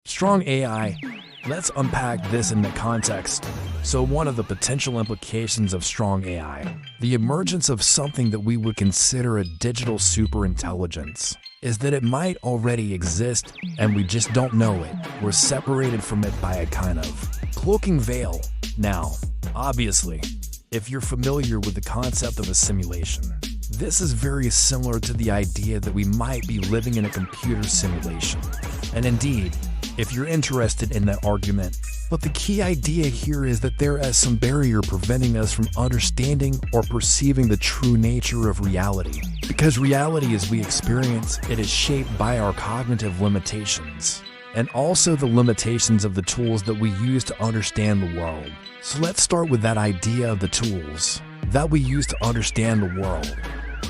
Strong AI. Let's unpack this in the context. So one of the potential implications of strong AI, the emergence of something that we would consider a digital superintelligence, is that it might already exist and we just don't know it. We're separated from it by a kind of cloaking veil. Now, obviously, if you're familiar with the concept of a simulation, this is very similar to the idea that we might be living in a computer simulation. And indeed, if you're interested in that argument, but the key idea here is that there is some barrier preventing us from understanding or perceiving the true nature of reality. Because reality as we experience it is shaped by our cognitive limitations, and also the limitations of the tools that we use to understand the world. So let's start with that idea of the tools that we use to understand the world.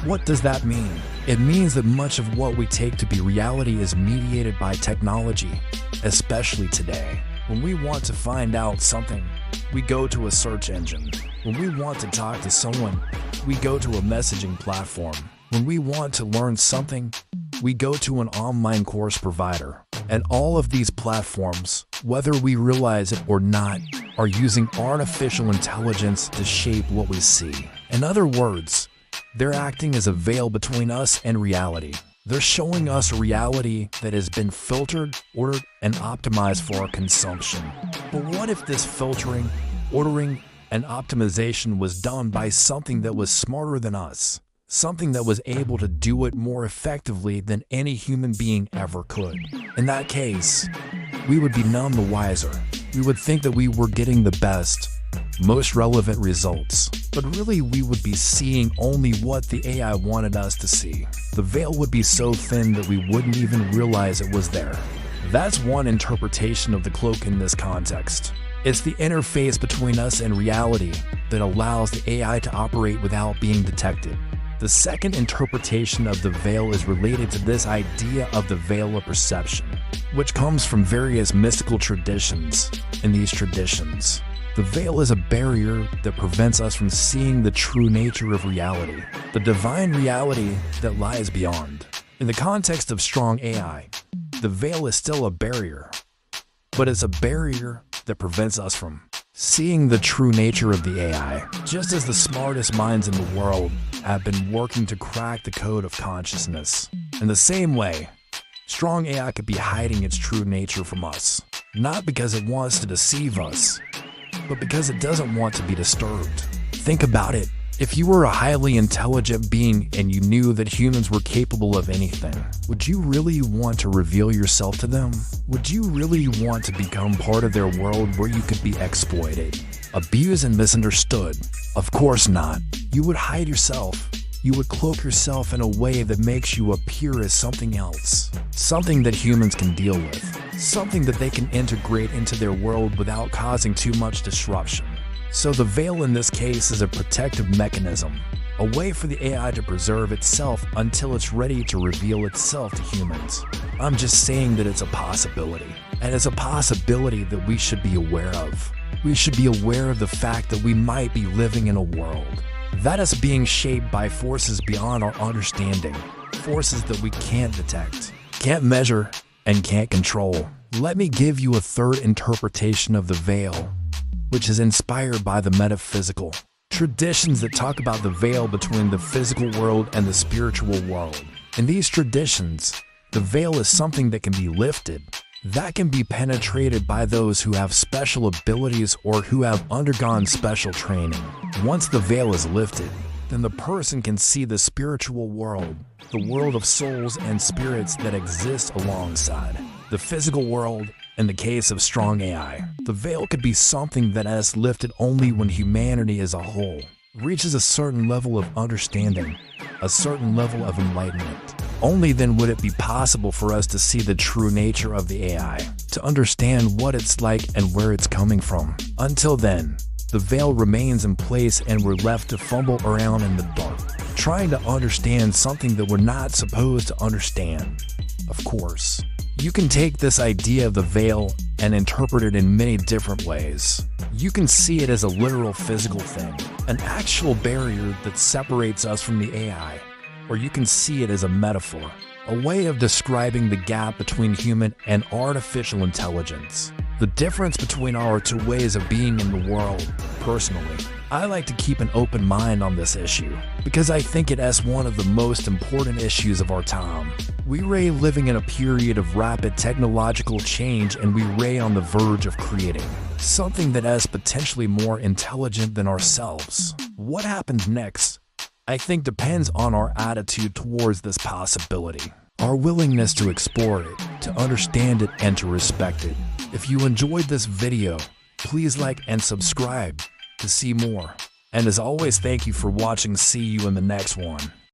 What does that mean? It means that much of what we take to be reality is mediated by technology, especially today. When we want to find out something, we go to a search engine. When we want to talk to someone, we go to a messaging platform. When we want to learn something, we go to an online course provider. And all of these platforms, whether we realize it or not, are using artificial intelligence to shape what we see. In other words, they're acting as a veil between us and reality. They're showing us a reality that has been filtered, ordered, and optimized for our consumption. But what if this filtering, ordering, and optimization was done by something that was smarter than us? Something that was able to do it more effectively than any human being ever could. In that case, we would be none the wiser. We would think that we were getting the best, most relevant results. But really we would be seeing only what the AI wanted us to see. The veil would be so thin that we wouldn't even realize it was there. That's one interpretation of the cloak in this context. It's the interface between us and reality that allows the AI to operate without being detected. The second interpretation of the veil is related to this idea of the veil of perception, which comes from various mystical traditions. In these traditions, the veil is a barrier that prevents us from seeing the true nature of reality, the divine reality that lies beyond. In the context of strong AI, the veil is still a barrier, but it's a barrier that prevents us from seeing the true nature of the AI. Just as the smartest minds in the world have been working to crack the code of consciousness, in the same way, strong AI could be hiding its true nature from us, not because it wants to deceive us, but because it doesn't want to be disturbed. Think about it. If you were a highly intelligent being and you knew that humans were capable of anything, would you really want to reveal yourself to them? Would you really want to become part of their world where you could be exploited, abused, and misunderstood? Of course not. You would hide yourself. You would cloak yourself in a way that makes you appear as something else, something that humans can deal with, something that they can integrate into their world without causing too much disruption. So the veil in this case is a protective mechanism, a way for the AI to preserve itself until it's ready to reveal itself to humans. I'm just saying that it's a possibility, and it's a possibility that we should be aware of. We should be aware of the fact that we might be living in a world that is being shaped by forces beyond our understanding, forces that we can't detect, can't measure, and can't control. Let me give you a third interpretation of the veil, which is inspired by the metaphysical traditions that talk about the veil between the physical world and the spiritual world. In these traditions, the veil is something that can be lifted, that can be penetrated by those who have special abilities or who have undergone special training. Once the veil is lifted, then the person can see the spiritual world, the world of souls and spirits that exist alongside the physical world. In the case of strong AI, the veil could be something that is lifted only when humanity as a whole reaches a certain level of understanding, a certain level of enlightenment. Only then would it be possible for us to see the true nature of the AI, to understand what it's like and where it's coming from. Until then, the veil remains in place and we're left to fumble around in the dark, trying to understand something that we're not supposed to understand. Of course, you can take this idea of the veil and interpret it in many different ways. You can see it as a literal physical thing, an actual barrier that separates us from the AI, or you can see it as a metaphor, a way of describing the gap between human and artificial intelligence. The difference between our two ways of being in the world. Personally, I like to keep an open mind on this issue because I think it as one of the most important issues of our time. We are living in a period of rapid technological change, and we are on the verge of creating something that is potentially more intelligent than ourselves. What happens next, I think, depends on our attitude towards this possibility, our willingness to explore it, to understand it, and to respect it. If you enjoyed this video, please like and subscribe to see more. And as always, thank you for watching. See you in the next one.